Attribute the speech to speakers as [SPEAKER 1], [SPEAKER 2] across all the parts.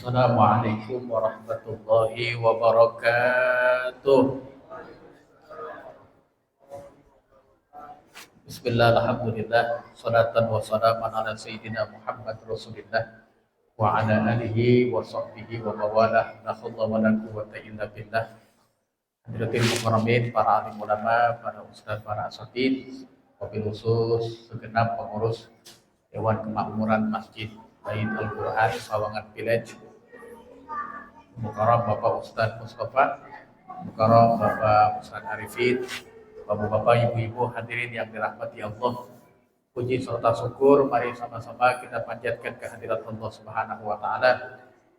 [SPEAKER 1] Assalamualaikum warahmatullahi wabarakatuh. Bismillah, alhamdulillah, salatan wa salaman ala sayyidina Muhammad Rasulillah wa ala alihi wa sahbihi wa mawalah. La haula wa la quwwata illa billah. Hadirin mukarramin, para alim ulama, para ustaz, para asatidz, wabil khusus segenap pengurus Dewan Kemakmuran Masjid Bait Al-Quran Sawangan Village, Mukarram Bapak Ustadz Mustafa, Mukarram Bapak Ustadz Arifin, Bapak-bapak, ibu-ibu, hadirin yang dirahmati Allah. Puji serta syukur mari sama-sama kita panjatkan kehadirat Allah Subhanahu wa taala.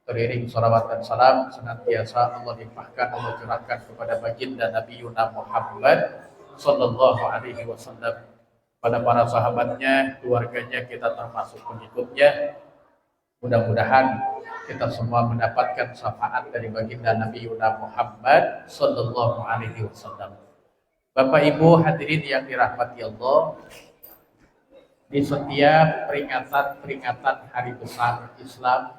[SPEAKER 1] Teriring salawat dan salam senantiasa Allah limpahkan, Allah curahkan kepada baginda Nabi Muhammad sallallahu alaihi wasallam, pada para sahabatnya, keluarganya, kita termasuk pengikutnya. Mudah-mudahan kita semua mendapatkan syafaat dari baginda Nabi Muhammad sallallahu alaihi wasallam. Bapak Ibu hadirin yang dirahmati Allah, di setiap peringatan hari besar Islam,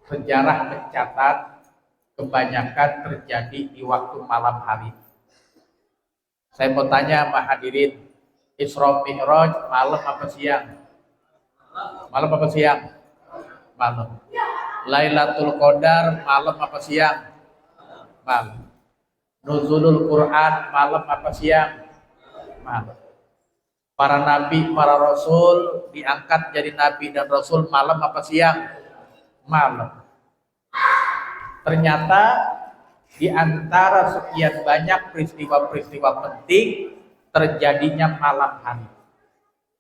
[SPEAKER 1] sejarah mencatat kebanyakan terjadi di waktu malam hari. Saya mau tanya sama hadirin, Isra Mi'raj malam apa siang? Malam apa siang? Malam. Lailatul Qadar malam apa siang? Malam. Nuzulul Quran malam apa siang? Malam. Para nabi, para rasul diangkat jadi nabi dan rasul malam apa siang? Malam. Ternyata di antara sekian banyak peristiwa-peristiwa penting terjadinya malam hari.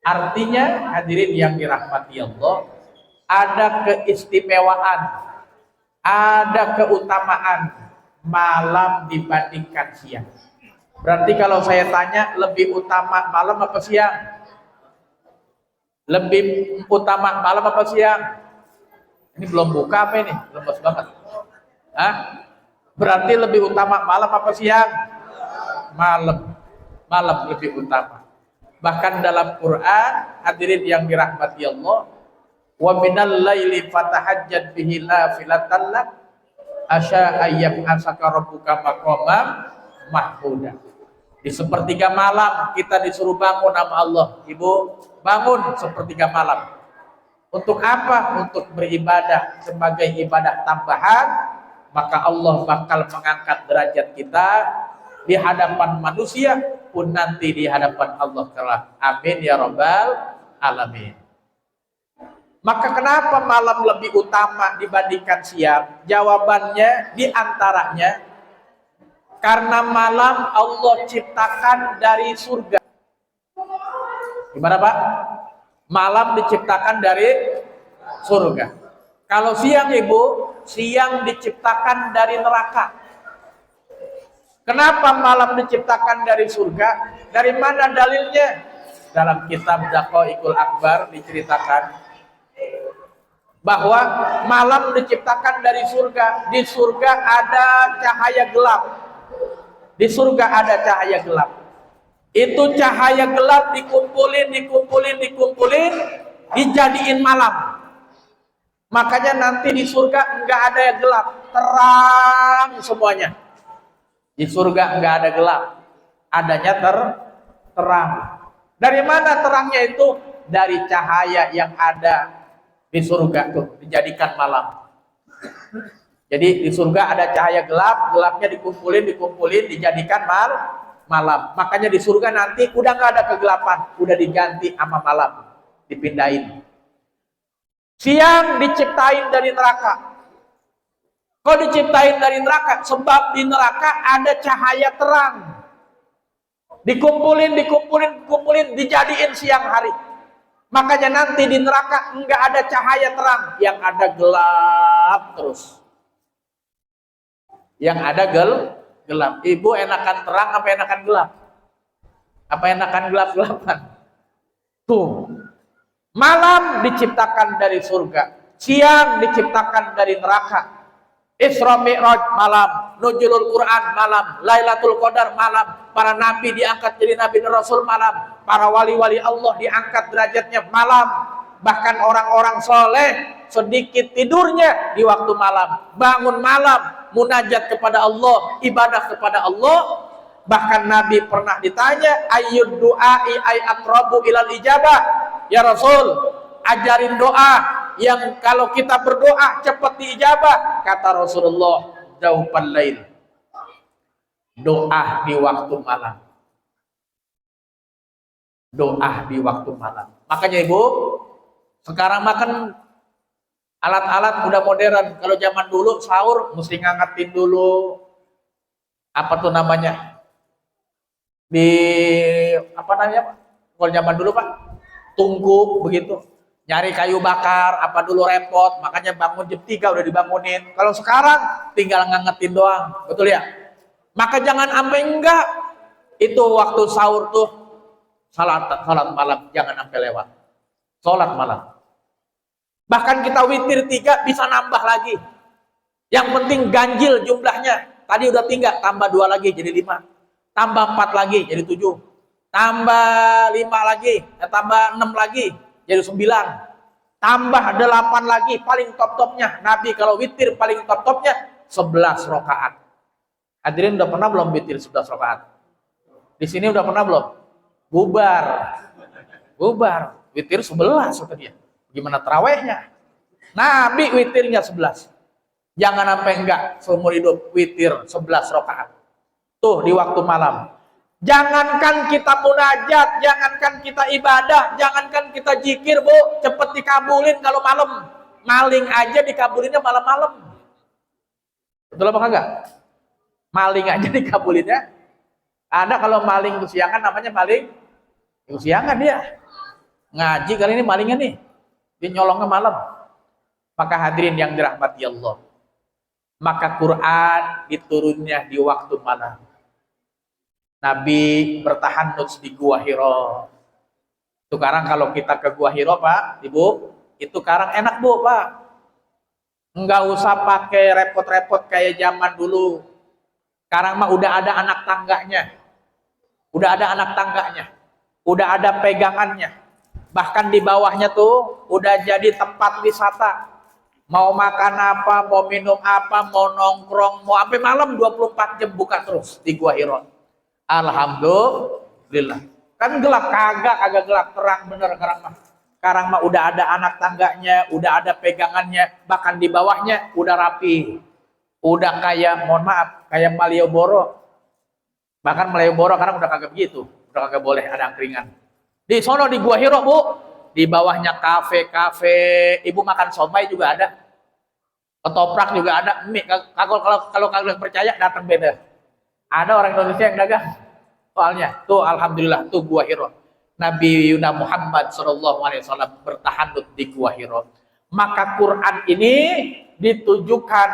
[SPEAKER 1] Artinya hadirin yang dirahmati Allah, ada keistimewaan, ada keutamaan malam dibandingkan siang. Berarti kalau saya tanya, lebih utama malam apa siang? Lebih utama malam apa siang? Ini belum buka apa ini? Lemes banget. Hah? Berarti lebih utama malam apa siang? Malam. Malam lebih utama. Bahkan dalam Quran, hadirin yang dirahmati Allah, wa minal laili fatahajjat bihi nafilatan lak asya ayyam asaka rabbuka maqamam mahmuda. Di sepertiga malam kita disuruh bangun sama Allah. Ibu, bangun sepertiga malam. Untuk apa? Untuk beribadah sebagai ibadah tambahan. Maka Allah bakal mengangkat derajat kita di hadapan manusia pun nanti di hadapan Allah kelak. Amin ya rabbal alamin. Maka kenapa malam lebih utama dibandingkan siang? Jawabannya diantaranya karena malam Allah ciptakan dari surga. Gimana Pak? Malam diciptakan dari surga. Kalau siang Ibu, siang diciptakan dari neraka. Kenapa malam diciptakan dari surga? Dari mana dalilnya? Dalam kitab Daqaiqul Akbar diceritakan bahwa malam diciptakan dari surga. Di surga ada cahaya gelap. Di surga ada cahaya gelap. Itu cahaya gelap dikumpulin, dijadiin malam. Makanya nanti di surga enggak ada yang gelap, terang semuanya. Di surga enggak ada gelap, adanya terang. Dari mana terangnya itu? Dari cahaya yang ada di surga tuh, dijadikan malam. Jadi di surga ada cahaya gelap, gelapnya dikumpulin, dijadikan malam. Makanya di surga nanti udah enggak ada kegelapan, udah diganti sama malam, dipindahin. Siang diciptain dari neraka. Kok diciptain dari neraka? Sebab di neraka ada cahaya terang. Dikumpulin, dijadiin siang hari. Makanya nanti di neraka enggak ada cahaya terang, yang ada gelap terus. Yang ada gelap. Ibu enakan terang apa enakan gelap? Apa enakan gelap-gelapan? Tuh. Malam diciptakan dari surga, siang diciptakan dari neraka. Isra Mi'raj malam, Nuzulul Quran malam, Lailatul Qadar malam, para nabi diangkat jadi nabi dan rasul malam, para wali-wali Allah diangkat derajatnya malam, bahkan orang-orang soleh sedikit tidurnya di waktu malam, bangun malam, munajat kepada Allah, ibadah kepada Allah. Bahkan Nabi pernah ditanya, ayyud du'ai ay aqrabu ilal ijabah. Ya Rasul, ajarin doa yang kalau kita berdoa cepat diijabah. Kata Rasulullah, jawfal lail, doa di waktu malam. Doa di waktu malam. Makanya Ibu, sekarang makan alat-alat udah modern. Kalau zaman dulu sahur mesti ngangetin dulu, apa tuh namanya, di apa namanya Pak? Kalau zaman dulu Pak, tungku begitu, nyari kayu bakar apa dulu repot, makanya bangun jam 3 udah dibangunin. Kalau sekarang tinggal ngangetin doang, betul ya? Maka jangan sampai enggak itu waktu sahur tuh salat malam jangan sampai lewat. Salat malam. Bahkan kita witir 3 bisa nambah lagi. Yang penting ganjil jumlahnya. Tadi udah 3 tambah 2 lagi jadi 5. Tambah 4 lagi jadi 7, tambah 5 lagi, tambah 6 lagi jadi 9, tambah 8 lagi, paling top-topnya Nabi kalau witir paling top-topnya 11 rakaat. Hadirin udah pernah belum witir 11 rakaat? Di sini udah pernah belum? Bubar, witir 11 katanya. Gimana tarawehnya? Nabi witirnya 11. Jangan sampai enggak seumur hidup witir 11 rakaat. Tuh di waktu malam. Jangankan kita munajat, jangankan kita ibadah, jangankan kita zikir, Bu, cepet dikabulin kalau malam. Maling aja dikabulinnya malam-malam. Betul apa enggak? Maling aja dikabulinnya. Ada kalau maling kesiangan namanya maling kesiangan dia. Ngaji kali ini malingnya nih. Dia nyolongnya malam. Maka hadirin yang dirahmati Allah. Maka Quran diturunnya di waktu malam. Nabi bertahannuts di Gua Hira. Sekarang kalau kita ke Gua Hira, Pak, Ibu, itu sekarang enak, Bu, Pak. Enggak usah pakai repot-repot kayak zaman dulu. Sekarang mah udah ada anak tangganya. Udah ada anak tangganya. Udah ada pegangannya. Bahkan di bawahnya tuh udah jadi tempat wisata. Mau makan apa, mau minum apa, mau nongkrong, mau sampai malam 24 jam buka terus di Gua Hira. Alhamdulillah. Kan gelap kagak gelap, terang bener sekarang mah. Sekarang mah udah ada anak tangganya, udah ada pegangannya, bahkan di bawahnya udah rapi. Udah kayak, mohon maaf, kayak Malioboro. Bahkan Malioboro sekarang udah kagak begitu, udah kagak boleh ada angkringan. Di sono di Gua Hira, Bu, di bawahnya kafe, Ibu makan somai juga ada. Ketoprak juga ada. Mie, kalau kalian percaya datang beda. Ada orang Indonesia yang dagang. Soalnya tuh alhamdulillah tuh Gua Hira. Nabi Yuna Muhammad SAW bertahanut di Gua Hira. Maka Quran ini ditujukan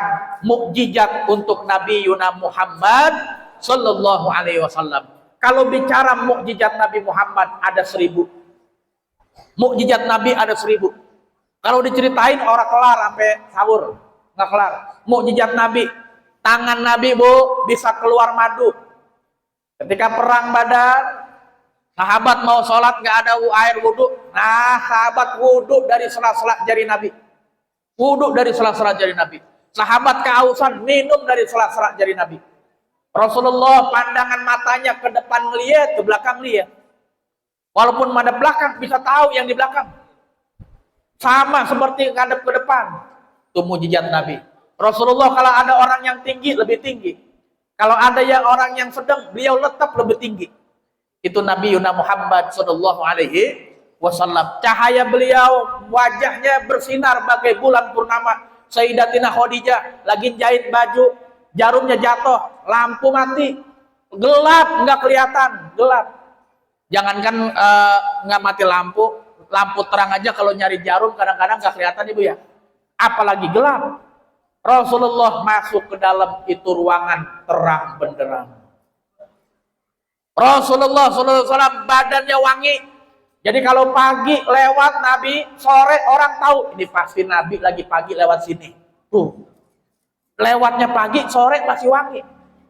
[SPEAKER 1] mukjizat untuk Nabi Yuna Muhammad SAW. Kalau bicara mukjizat Nabi Muhammad ada 1000. Mukjizat Nabi ada 1000. Kalau diceritain orang kelar sampai sahur nggak kelar. Mukjizat Nabi, tangan Nabi, Bu, bisa keluar madu. Ketika perang Badar, sahabat mau sholat nggak ada air wudhu. Nah, sahabat wudhu dari sela-sela jari Nabi. Wudhu dari sela-sela jari Nabi. Sahabat kehausan minum dari sela-sela jari Nabi. Rasulullah pandangan matanya ke depan ngeliat, ke belakang lihat. Walaupun madep belakang bisa tahu yang di belakang. Sama seperti ngadep ke depan. Itu mujizat Nabi. Rasulullah kalau ada orang yang tinggi lebih tinggi. Kalau ada yang orang yang sedang, beliau tetap lebih tinggi. Itu Nabi Yuna Muhammad sallallahu alaihi wasallam. Cahaya beliau, wajahnya bersinar bagai bulan purnama. Sayyidatina Khadijah lagi jahit baju, jarumnya jatuh, lampu mati, gelap, nggak kelihatan, gelap. Jangankan nggak mati lampu, lampu terang aja kalau nyari jarum kadang-kadang nggak kelihatan, Ibu ya. Apalagi gelap. Rasulullah masuk ke dalam itu ruangan terang benderang. Rasulullah SAW badannya wangi. Jadi kalau pagi lewat Nabi, sore orang tahu ini pasti Nabi lagi pagi lewat sini. Tuh, lewatnya pagi, sore masih wangi.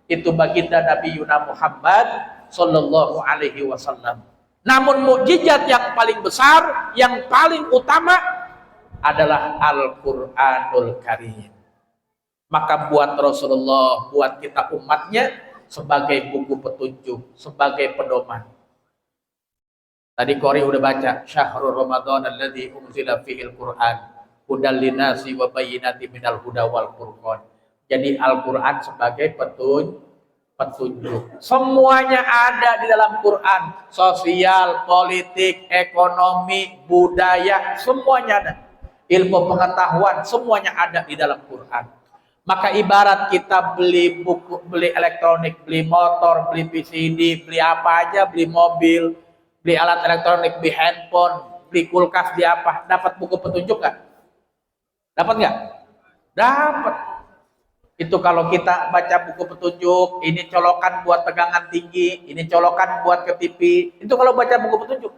[SPEAKER 1] Itu baginda Nabi Yuna Muhammad Sallallahu Alaihi Wasallam. Namun mukjizat yang paling besar, yang paling utama, adalah Al-Qur'anul Karim. Maka buat Rasulullah, buat kita umatnya sebagai buku petunjuk, sebagai pedoman. Tadi Qori udah baca Syahrul Ramadan alladzi unzila fihil Qur'an hudal linasi wa bayyinatin minal huda wal furqan. Jadi Al-Qur'an sebagai petunjuk. Semuanya ada di dalam Quran. Sosial, politik, ekonomi, budaya, semuanya ada. Ilmu pengetahuan, semuanya ada di dalam Quran. Maka ibarat kita beli buku, beli elektronik, beli motor, beli PCD, beli apa aja, beli mobil, beli alat elektronik, beli handphone, beli kulkas, beli apa, dapat buku petunjuk nggak? Dapat nggak? Dapat. Itu kalau kita baca buku petunjuk, ini colokan buat tegangan tinggi, ini colokan buat ke TV, itu kalau baca buku petunjuk.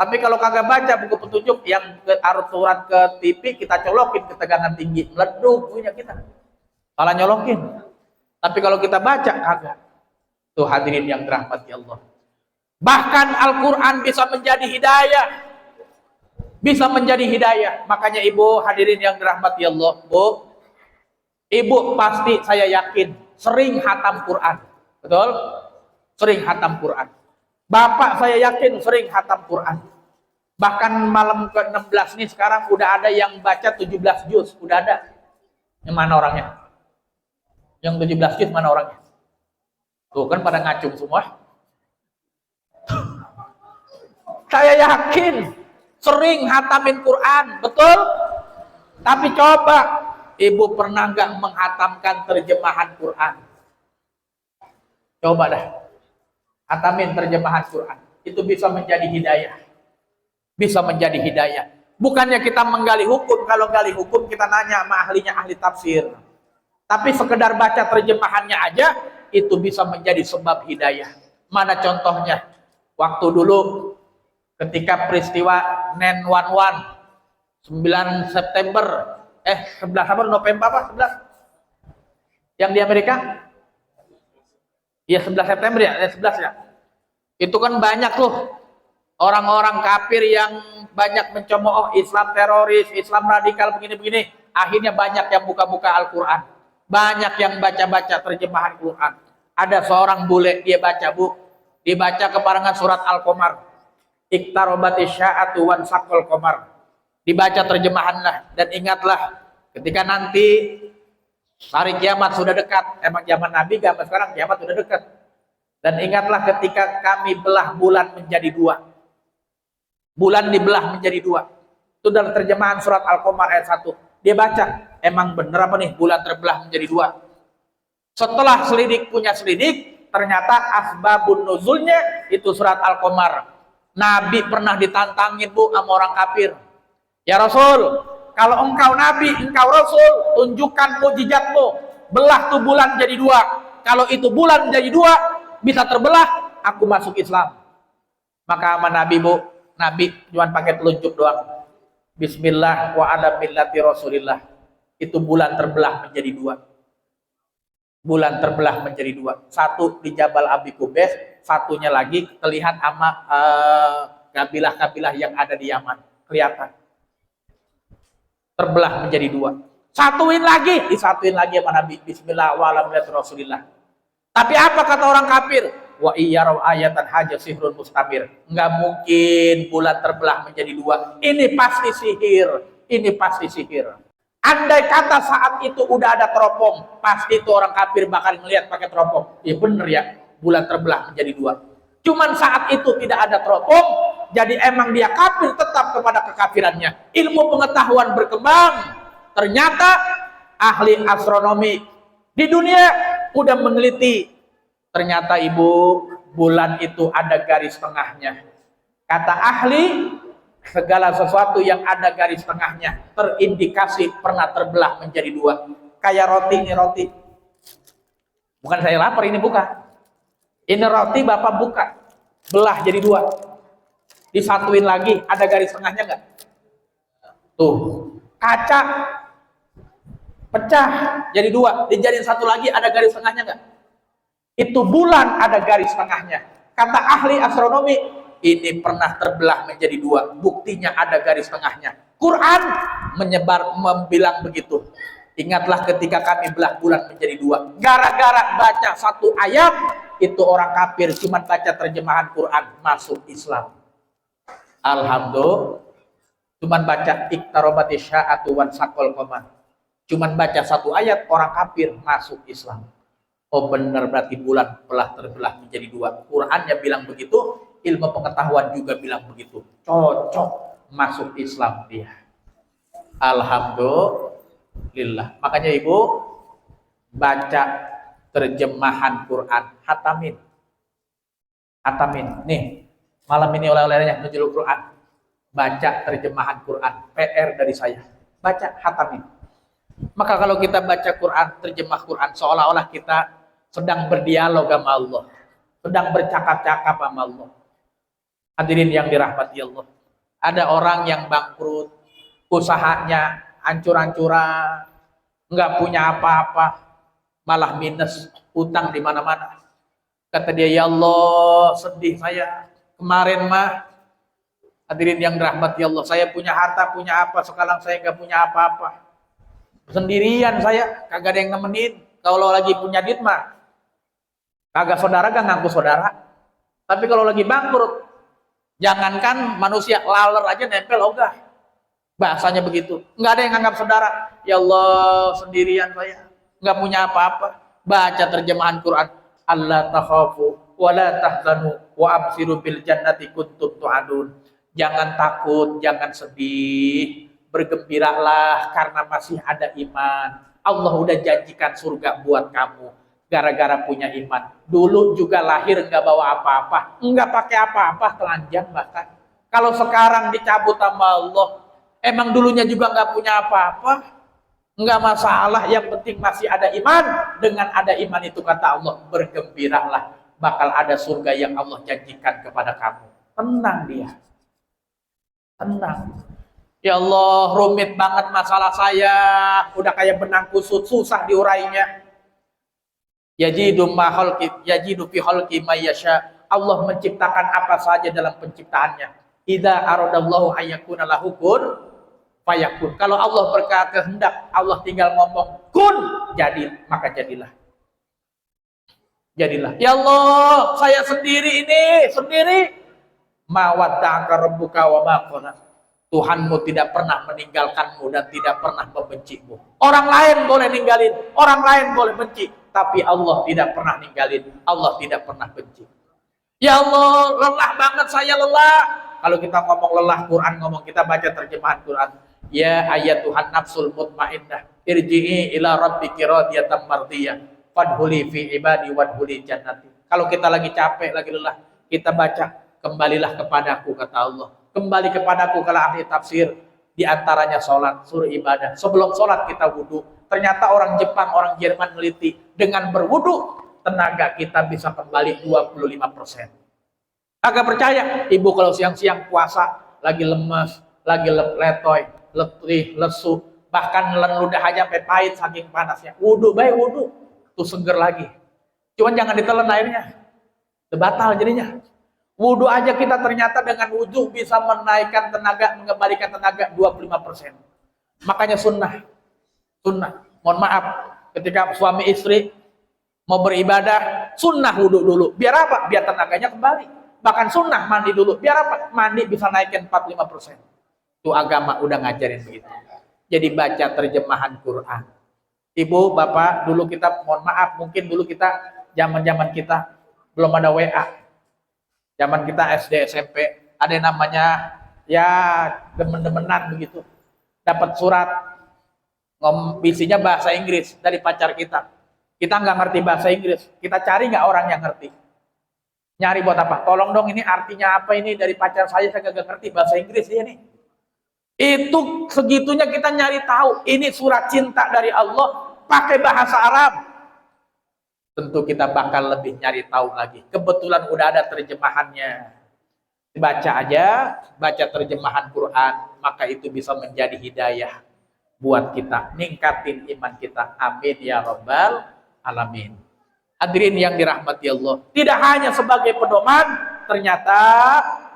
[SPEAKER 1] Tapi kalau kagak baca buku petunjuk, yang arus surat ke TV, kita colokin ke tegangan tinggi, meleduk punya kita. Malah nyolokin. Tapi kalau kita baca, kagak. Tuh hadirin yang dirahmati Allah. Bahkan Al-Quran bisa menjadi hidayah. Bisa menjadi hidayah. Makanya ibu hadirin yang dirahmati Allah, Bu, ibu pasti saya yakin sering hatam Quran. Betul? Sering hatam Quran. Bapak saya yakin sering hatam Quran. Bahkan malam ke-16 nih sekarang udah ada yang baca 17 juz. Udah ada. Yang mana orangnya? Yang 17 juz mana orangnya? Tuh kan pada ngacung semua. Saya yakin sering hatamin Quran, betul? Tapi coba, ibu pernah nggak menghatamkan terjemahan Quran? Coba dah, hatamin terjemahan Quran. Itu bisa menjadi hidayah. Bisa menjadi hidayah. Bukannya kita menggali hukum, kalau gali hukum kita nanya sama ahlinya, ahli tafsir. Tapi sekedar baca terjemahannya aja, itu bisa menjadi sebab hidayah. Mana contohnya? Waktu dulu ketika peristiwa 9/11 9 September 11 apa November apa 11 yang di Amerika, ya 11 September ya 11 ya, itu kan banyak tuh orang-orang kafir yang banyak mencemooh Islam teroris, Islam radikal begini-begini. Akhirnya banyak yang buka-buka Al-Quran, banyak yang baca-baca terjemahan Quran. Ada seorang bule, dia baca, Bu, dibaca keparangan surat Al-Qamar, Iqtarabati sya'atu wan saqal qamar. Dibaca terjemahanlah, dan ingatlah ketika nanti hari kiamat sudah dekat. Emang zaman Nabi zaman sekarang kiamat sudah dekat. Dan ingatlah ketika kami belah bulan menjadi dua. Bulan dibelah menjadi dua. Itu dalam terjemahan surat Al-Qamar ayat 1. Dia baca, emang bener apa nih bulan terbelah menjadi dua? Setelah selidik punya selidik, ternyata asbabun nuzulnya itu surat Al-Qamar. Nabi pernah ditantangin, Bu, sama orang kafir. Ya Rasul, kalau engkau Nabi, engkau Rasul, tunjukkan mujizatmu. Belah tuh bulan jadi dua. Kalau itu bulan jadi dua, bisa terbelah, aku masuk Islam. Maka sama Nabi, Bu, Nabi cuma pakai telunjuk doang. Bismillah wa ala millati Rasulillah. Itu bulan terbelah menjadi dua. Bulan terbelah menjadi dua. Satu di Jabal Abi Qubais, satunya lagi terlihat sama kabilah-kabilah yang ada di Yaman. Kelihatan. Terbelah menjadi dua. Satuin lagi, disatuin lagi sama Nabi. Bismillah wa ala millati Rasulillah. Tapi apa kata orang kafir? Wa iyyaraw ayatan haja sihrun mustamir. Enggak mungkin bulan terbelah menjadi dua. Ini pasti sihir. Ini pasti sihir. Andai kata saat itu udah ada teropong, pasti itu orang kafir bakal ngelihat pakai teropong. Ya bener ya, bulan terbelah menjadi dua. Cuman saat itu tidak ada teropong, jadi emang dia kafir tetap kepada kekafirannya. Ilmu pengetahuan berkembang. Ternyata ahli astronomi di dunia udah meneliti. Ternyata ibu, bulan itu ada garis tengahnya. Kata ahli, segala sesuatu yang ada garis tengahnya terindikasi pernah terbelah menjadi dua. Kayak roti, ini roti. Bukan saya lapar, ini bukan. Ini roti Bapak buka, belah jadi dua. Disatuin lagi, ada garis tengahnya nggak? Tuh, kaca pecah jadi dua, dijadiin satu lagi, ada garis tengahnya nggak? Itu bulan ada garis tengahnya. Kata ahli astronomi, ini pernah terbelah menjadi dua. Buktinya ada garis tengahnya. Quran membilang begitu. Ingatlah ketika kami belah bulan menjadi dua. Gara-gara baca satu ayat, itu orang kafir cuma baca terjemahan Quran masuk Islam. Alhamdulillah. Cuman baca iktarobati sya'atu wan sakol qamar. Cuman baca satu ayat, orang kafir masuk Islam. Oh benar, berarti bulan telah terbelah menjadi dua. Qurannya bilang begitu, ilmu pengetahuan juga bilang begitu. Cocok masuk Islam dia. Alhamdulillah. Makanya ibu baca terjemahan Quran, hatamin. Hatamin. Nih, malam ini oleh-olehnya nuzul Quran. Baca terjemahan Quran, PR dari saya. Baca, hatamin. Maka kalau kita baca Quran, terjemah Quran, seolah-olah kita sedang berdialog sama Allah, sedang bercakap-cakap sama Allah. Hadirin yang dirahmati Allah. Ada orang yang bangkrut, usahanya hancur-hancuran, nggak punya apa-apa, malah minus, utang di mana-mana. Kata dia, ya Allah, sedih saya. Kemarin mah, hadirin yang dirahmati Allah, saya punya harta, punya apa, sekarang saya nggak punya apa-apa. Sendirian saya, kagak ada yang nemenin. Kalau lagi punya duit mah, kagak saudara gak ngaku saudara. Tapi kalau lagi bangkrut, jangankan manusia, laler aja nempel ogah. Bahasanya begitu. Nggak ada yang nganggap saudara. Ya Allah, sendirian saya, nggak punya apa-apa. Baca terjemahan Quran. Allah takhafu wa la tahzanu wa absiru bil jannati kuntum tu'adun. Jangan takut, jangan sedih, bergembiralah karena masih ada iman. Allah udah janjikan surga buat kamu. Gara-gara punya iman. Dulu juga lahir nggak bawa apa-apa, nggak pakai apa-apa, telanjang bahkan. Kalau sekarang dicabut sama Allah, emang dulunya juga nggak punya apa-apa, nggak masalah. Yang penting masih ada iman. Dengan ada iman itu kata Allah, bergembiralah, bakal ada surga yang Allah janjikan kepada kamu. Tenang dia, tenang. Ya Allah, rumit banget masalah saya, udah kayak benang kusut, susah diurainya. Yajidu fi khalqi ma yasha. Allah menciptakan apa saja dalam penciptaannya. Idza aradallahu ayyakuna lahu kun fayakun. Kalau Allah berkata kehendak, Allah tinggal ngomong kun, jadi, maka jadilah. Jadilah. Ya Allah, saya sendiri ini, sendiri. Ma wadda'aka rabbuka wa ma qala. Tuhanmu tidak pernah meninggalkanmu dan tidak pernah membencimu. Orang lain boleh ninggalin, orang lain boleh benci, tapi Allah tidak pernah ninggalin, Allah tidak pernah benci. Ya Allah, lelah banget saya, lelah. Kalau kita ngomong lelah, Quran ngomong, kita baca terjemahan Quran. Ya ayat Tuhan nafsul mutmainnah, irji'i ila rabbiki radiyatan mardiyah, fadhuli fi ibadi wadhuli jannati. Kalau kita lagi capek, lagi lelah, kita baca, kembalilah kepadaku, kata Allah. Kembali kepadaku, kalau ahli tafsir, diantaranya sholat, suruh ibadah. Sebelum sholat kita wudhu. Ternyata orang Jepang, orang Jerman meliti, dengan berwudhu, tenaga kita bisa kembali 25%. Agak percaya, ibu kalau siang-siang puasa, lagi lemes, lagi letoy, letih, lesu, bahkan ludah aja sampai pahit saking panasnya. Wudhu, baik wudhu, tuh seger lagi. Cuman jangan ditelan airnya, batal jadinya. Wudhu aja kita ternyata dengan wudhu bisa menaikkan tenaga, mengembalikan tenaga 25%. Makanya sunnah. Mohon maaf, ketika suami istri mau beribadah, sunnah wudhu dulu. Biar apa? Biar tenaganya kembali. Bahkan sunnah mandi dulu. Biar apa? Mandi bisa naikin 45%. Itu agama udah ngajarin begitu. Jadi baca terjemahan Quran. Ibu, bapak, dulu kita, mohon maaf, mungkin dulu kita, zaman kita belum ada WA. Zaman kita SD, SMP, ada yang namanya ya demen-demenan begitu. Dapat surat, isinya bahasa Inggris dari pacar kita. Kita nggak ngerti bahasa Inggris, kita cari nggak orang yang ngerti. Nyari buat apa? Tolong dong, ini artinya apa ini dari pacar saya nggak ngerti bahasa Inggris ya nih. Itu segitunya kita nyari tahu. Ini surat cinta dari Allah pakai bahasa Arab. Tentu kita bakal lebih nyari tahu lagi. Kebetulan udah ada terjemahannya. Baca aja, baca terjemahan Quran, maka itu bisa menjadi hidayah buat kita, ningkatin iman kita. Amin ya rabbal alamin. Hadirin yang dirahmati Allah, tidak hanya sebagai pedoman, ternyata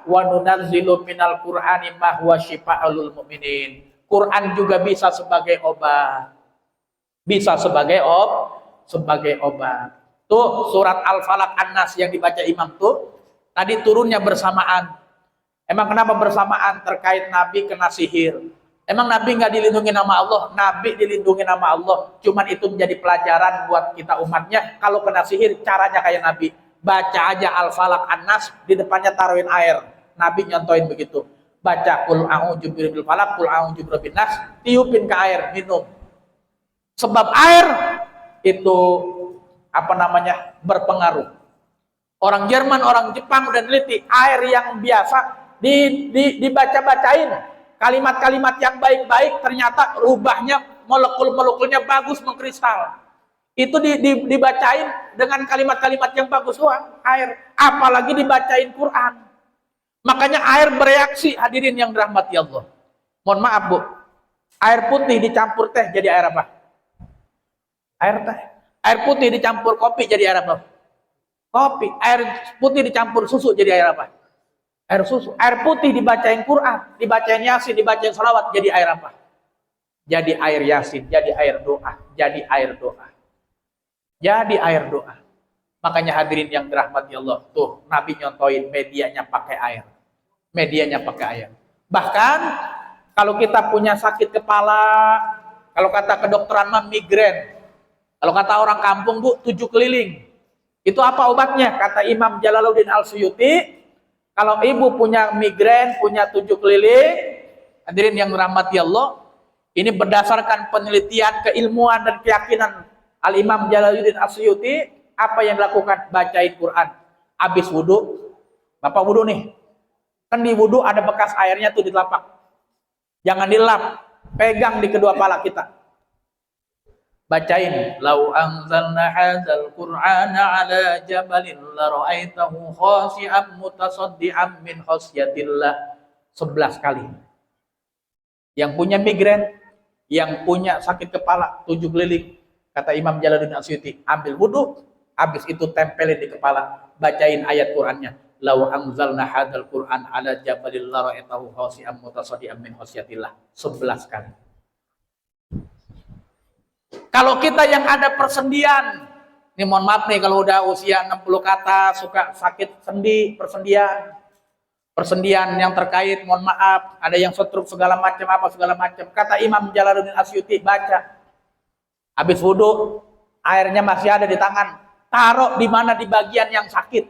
[SPEAKER 1] wa nunazzilu minal Qur'ani ma huwa syifaa'ul mu'minin. Quran juga bisa sebagai obat. Bisa sebagai obat. Tuh surat Al-Falaq An-Nas yang dibaca imam tuh tadi turunnya bersamaan. Emang kenapa bersamaan? Terkait Nabi kena sihir. Emang Nabi nggak dilindungi nama Allah? Nabi dilindungi nama Allah. Cuman itu menjadi pelajaran buat kita umatnya. Kalau kena sihir, caranya kayak Nabi. Baca aja Al-Falaq An-Nas, di depannya taruhin air. Nabi nyontoin begitu. Baca Qul a'udzu birabbil falaq, Qul a'udzu birabbin nas, tiupin ke air, minum. Sebab air itu berpengaruh. Orang Jerman, orang Jepang udah neliti air yang biasa dibaca-bacain kalimat-kalimat yang baik-baik, ternyata rubahnya molekul-molekulnya bagus mengkristal. Itu dibacain dengan kalimat-kalimat yang bagus, wah, air. Apalagi dibacain Quran. Makanya air bereaksi, hadirin yang dirahmati Allah. Mohon maaf, Bu. Air putih dicampur teh jadi air apa? Air teh. Air putih dicampur kopi jadi air apa? Kopi. Air putih dicampur susu jadi air apa? Air susu. Air putih dibacain Quran, dibacain Yasin, dibacain salawat jadi air apa? Jadi air Yasin, jadi air doa, jadi air doa. Jadi air doa. Makanya hadirin yang dirahmati Allah, tuh Nabi nyontoin medianya pakai air. Medianya pakai air. Bahkan kalau kita punya sakit kepala, kalau kata kedokteran mah migrain. Kalau kata orang kampung, Bu, 7 keliling. Itu apa obatnya? Kata Imam Jalaluddin Al-Suyuti, kalau ibu punya migrain, punya 7 keliling, hadirin yang dirahmati Allah, ini berdasarkan penelitian, keilmuan dan keyakinan Al-Imam Jalaluddin Al-Suyuti, apa yang dilakukan? Bacain Quran. Habis wudhu, Bapak wudhu nih, kan di wudhu ada bekas airnya tuh di telapak. Jangan dilap, pegang di kedua pala kita. Bacain, lau anzalna hadzal qur'ana ala jabalin la ra'aitahu khashi'an mutasaddian min khasyatillah 11 kali. Yang punya migrain, yang punya sakit kepala 7 keliling, kata Imam Jalaluddin Al-Suyuti, ambil wudhu, habis itu tempelin di kepala, bacain ayat Qur'annya, lau anzalna hadzal qur'an ala jabalin la ra'aitahu khashi'an mutasaddian min khasyatillah 11 kali. Kalau kita yang ada persendian, ini mohon maaf nih kalau udah usia 60 ke atas, suka sakit sendi, persendian yang terkait, mohon maaf, ada yang stroke segala macam, kata Imam Jalaluddin Al-Suyuti, baca. Habis wudhu, airnya masih ada di tangan, taruh di mana, di bagian yang sakit.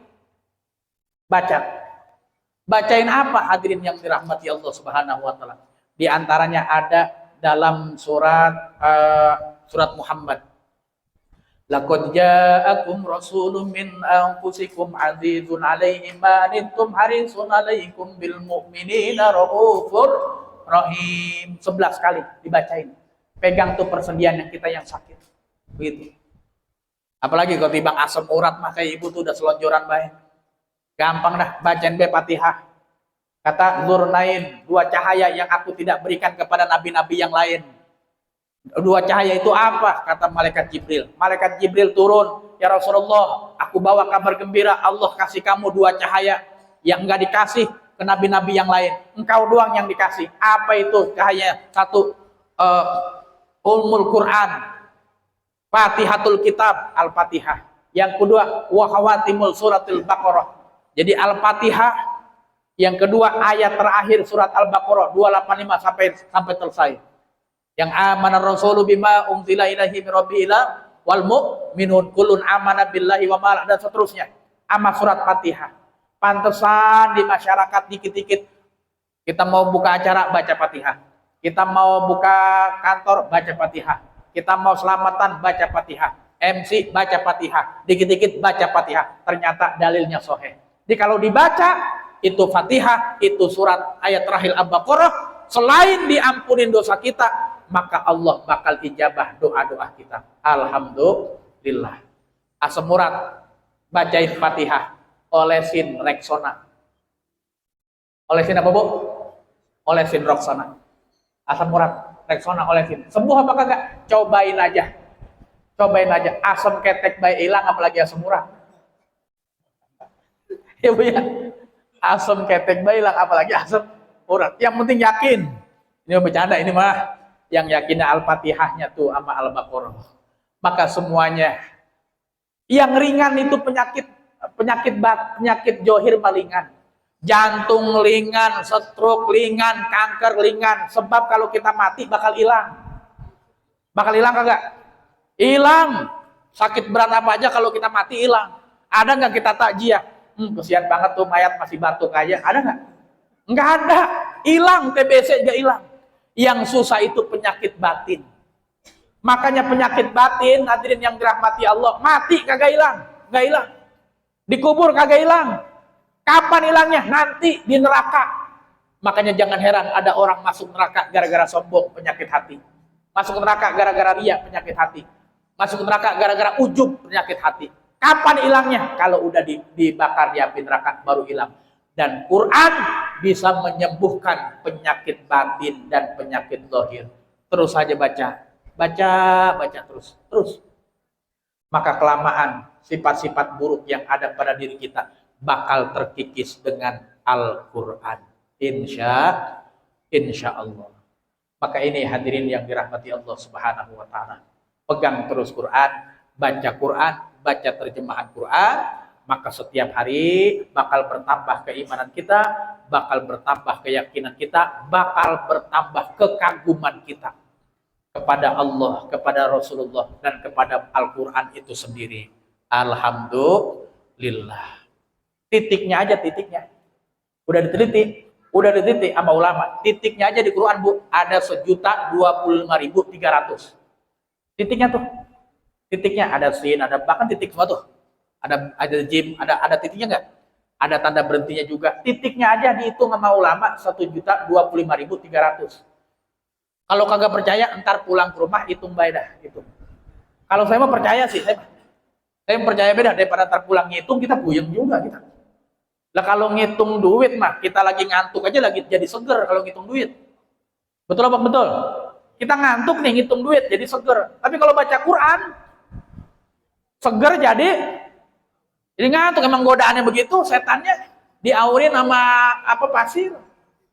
[SPEAKER 1] Baca. Bacain apa, hadirin yang dirahmati Allah Subhanahu wa taala? Di antaranya ada dalam surat Muhammad. Laqad ja'akum rasulun min anfusikum azizun 'alaihi ma anittum harisun 'alaikum bil mu'minina raufur rahim. 11 kali dibacain. Pegang tuh persendian yang kita yang sakit. Begitu. Apalagi kalau timbang asam urat mah kayak ibu tuh udah selonjoran baik. Gampang dah, bacain Fatihah. Kata Dzurnain, 2 cahaya yang aku tidak berikan kepada nabi-nabi yang lain. 2 cahaya itu apa? Kata malaikat Jibril. Malaikat Jibril turun, ya Rasulullah, aku bawa kabar gembira, Allah kasih kamu 2 cahaya yang enggak dikasih ke nabi-nabi yang lain. Engkau doang yang dikasih. Apa itu cahaya? 1, Ummul Quran, Fatihatul Kitab, Al-Fatihah. Yang kedua, wa khawatimul suratil Baqarah. Jadi Al-Fatihah, yang kedua ayat terakhir surat Al-Baqarah 285 sampai selesai. Yang amana rasulu bima unzila ilaihi min rabbil wal mu'minun kullun amana billahi wa mal dan seterusnya. Ama surat Fatihah. Pantesan di masyarakat dikit-dikit kita mau buka acara baca Fatihah. Kita mau buka kantor baca Fatihah. Kita mau selamatan baca Fatihah. MC baca Fatihah. Dikit-dikit baca Fatihah. Ternyata dalilnya sahih. Jadi kalau dibaca itu Fatihah, itu surat ayat terakhir Al-Baqarah, selain diampunin dosa kita, maka Allah bakal ijabah doa-doa kita. Alhamdulillah. Asam urat, bacain Fatihah, olesin Rexona. Olesin apa, Bu? Olesin Rexona. Asam urat, Rexona, olesin. Sembuh apa kagak? Cobain aja. Cobain aja. Asam ketek baik hilang, apalagi asam urat. Ya, Bu ya. Asam ketek baik hilang, apalagi asam urat. Yang penting yakin. Ini bercanda ini mah. Yang yakinnya Al-Fatihahnya tuh sama Al-Baqarah. Maka semuanya yang ringan itu penyakit johir ringan. Jantung ringan, stroke ringan, kanker ringan. Sebab kalau kita mati bakal hilang. Bakal hilang kagak? Hilang. Sakit berat apa aja kalau kita mati hilang. Ada nggak kita takjiah? Kesian banget tuh mayat masih batuk aja. Ada nggak? Nggak ada. Hilang, TBC juga hilang. Yang susah itu penyakit batin. Makanya penyakit batin, hadirin yang dirahmati Allah, mati kagak hilang, nggak hilang. Dikubur kagak hilang. Kapan hilangnya? Nanti di neraka. Makanya jangan heran ada orang masuk neraka gara-gara sombong, penyakit hati. Masuk neraka gara-gara riya, penyakit hati. Masuk neraka gara-gara ujub, penyakit hati. Kapan hilangnya? Kalau udah dibakar di api neraka baru hilang. Dan Quran bisa menyembuhkan penyakit batin dan penyakit zahir. Terus saja baca terus. Maka kelamaan sifat-sifat buruk yang ada pada diri kita bakal terkikis dengan Al-Quran. Insya Allah. Maka ini hadirin yang dirahmati Allah Subhanahu wa Ta'ala. Pegang terus Quran, baca terjemahan Quran. Maka setiap hari bakal bertambah keimanan kita, bakal bertambah keyakinan kita, bakal bertambah kekaguman kita kepada Allah, kepada Rasulullah, dan kepada Al-Quran itu sendiri. Alhamdulillah. Titiknya aja, titiknya. Udah diteliti sama ulama. Titiknya aja di Quran, Bu, ada 1.025.300. Titiknya tuh. Titiknya ada sin, ada bahkan titik semua tuh. Ada jim, ada titiknya enggak? Ada tanda berhentinya juga. Titiknya aja dihitung sama ulama 1.025.300. Kalau kagak percaya, entar pulang ke rumah hitung baik dah, hitung. Kalau saya mau percaya sih, saya percaya beda daripada entar pulang ngitung kita puyeng juga kita. Lah kalau ngitung duit mah kita lagi ngantuk aja lagi jadi seger kalau ngitung duit. Betul apa betul? Kita ngantuk nih ngitung duit jadi seger. Tapi kalau baca Quran seger jadi ngantuk, emang godaannya begitu, setannya diaurin sama pasir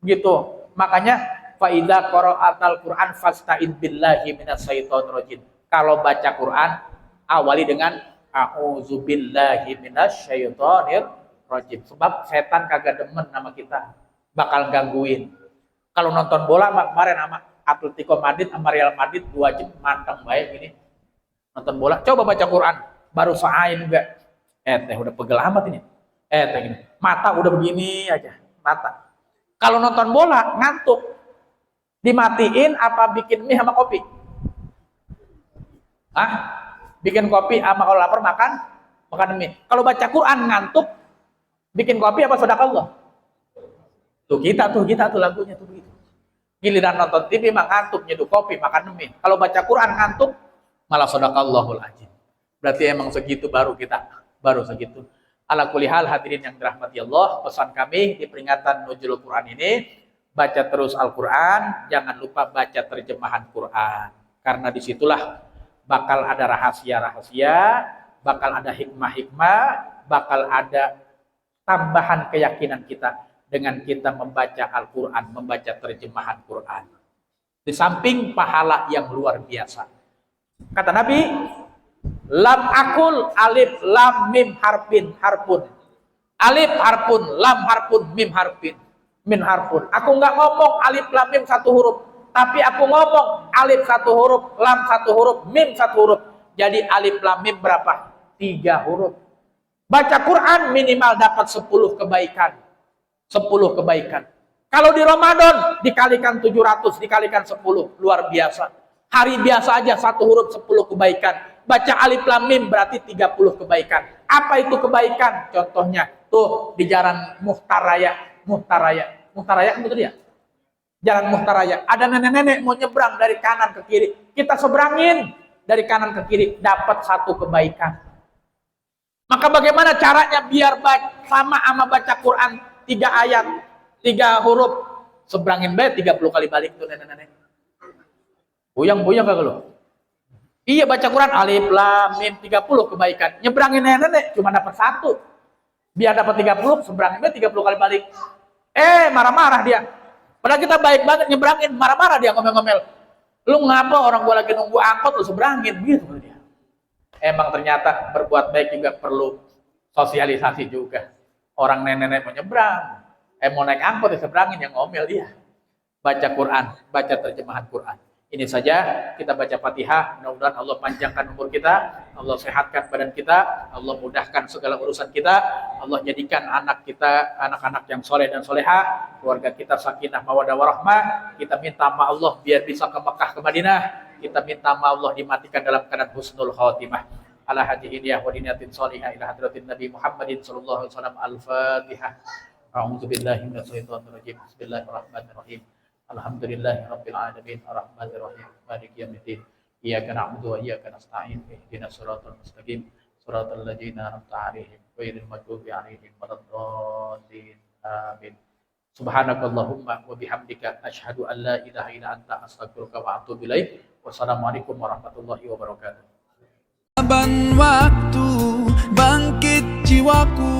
[SPEAKER 1] gitu. Makanya fa idza qara'atal Qur'an fasta'id billahi minasyaitonir rajim. Kalau baca Quran awali dengan a'udzubillahi minasyaitonir rajim. Sebab setan kagak demen sama kita, bakal gangguin. Kalau nonton bola kemarin sama Atletico Madrid sama Real Madrid 2 jam manteng baik gini. Nonton bola, coba baca Quran, baru sa'ain enggak. Udah pegel amat ini. Gini. Mata udah begini aja, mata. Kalau nonton bola ngantuk, dimatiin apa bikin mie sama kopi? Bikin kopi sama kalau lapar makan mie. Kalau baca Quran ngantuk, bikin kopi apa sedekah? Tuh kita tuh lagunya tuh begitu. Giliran nonton TV mah ngantuk, nyeduh kopi, makan mie. Kalau baca Quran ngantuk, malah sedekahul azim. Berarti emang segitu baru segitu. Ala kulli hal hadirin yang dirahmati Allah, pesan kami di peringatan Nuzulul Quran ini, baca terus Al-Quran, jangan lupa baca terjemahan Quran. Karena disitulah bakal ada rahasia-rahasia, bakal ada hikmah-hikmah, bakal ada tambahan keyakinan kita dengan kita membaca Al-Quran, membaca terjemahan Quran. Di samping pahala yang luar biasa. Kata Nabi, lam akul alif lam mim harpun. Alif harpun, lam harpun, mim harpun. Aku nggak ngomong alif lam mim 1 huruf, tapi aku ngomong alif 1 huruf, lam 1 huruf, mim 1 huruf. Jadi alif lam mim berapa? 3 huruf. Baca Quran minimal dapat 10 kebaikan. 10 kebaikan. Kalau di Ramadan dikalikan 700, dikalikan 10, luar biasa. Hari biasa aja 1 huruf 10 kebaikan. Baca alif lam mim berarti 30 kebaikan. Apa itu kebaikan? Contohnya tuh di jalan Muhtaraya kan betul ya? Jalan Muhtaraya. Ada nenek-nenek mau nyebrang dari kanan ke kiri. Kita seberangin dari kanan ke kiri, dapat 1 kebaikan. Maka bagaimana caranya biar sama baca Quran 3 ayat, 3 huruf, seberangin baik 30 kali balik tuh nenek-nenek. Buyang kagak lo? Iya baca Quran alif lam mim 30 kebaikan. Nyebrangin nenek cuma dapat 1. Biar dapat 30, seberangin baik 30 kali balik. Marah-marah dia. Padahal kita baik banget nyebrangin, marah-marah dia ngomel-ngomel. Lu ngapa orang gua lagi nunggu angkot lu seberangin gitu dia. Emang ternyata berbuat baik juga perlu sosialisasi juga. Orang nenek-nenek mau nyebrang, mau naik angkot diseberangin yang ngomel dia. Baca Quran, baca terjemahan Quran. Ini saja kita baca Fatihah, mudah-mudahan Allah panjangkan umur kita, Allah sehatkan badan kita, Allah mudahkan segala urusan kita, Allah jadikan anak kita anak-anak yang soleh dan soleha, keluarga kita sakinah mawaddah warahmah. Kita minta sama Allah biar bisa ke Mekah ke Madinah, kita minta sama Allah dimatikan dalam keadaan husnul khotimah. Ala haji hidayah wa diniyatin salihah ila hadratin Nabi Muhammadin sallallahu alaihi wasallam. Al-Fatihah. A'udzubillahi minasyaitonir rajim. Bismillahirrahmanirrahim. Alhamdulillahi rabbil alamin arrahmanir rahim maliki yaumiddin iyyaka na'budu wa iyyaka nasta'in ihdinas siratal mustaqim siratal ladzina an'amta 'alaihim ghairil maghdubi 'alaihim waladdallin amin. Subhanakallahumma wa bihamdika asyhadu an la ilaha illa anta astaghfiruka wa atubu ilaik. Wassalamualaikum warahmatullahi wabarakatuh.
[SPEAKER 2] Waktu bangkit jiwaku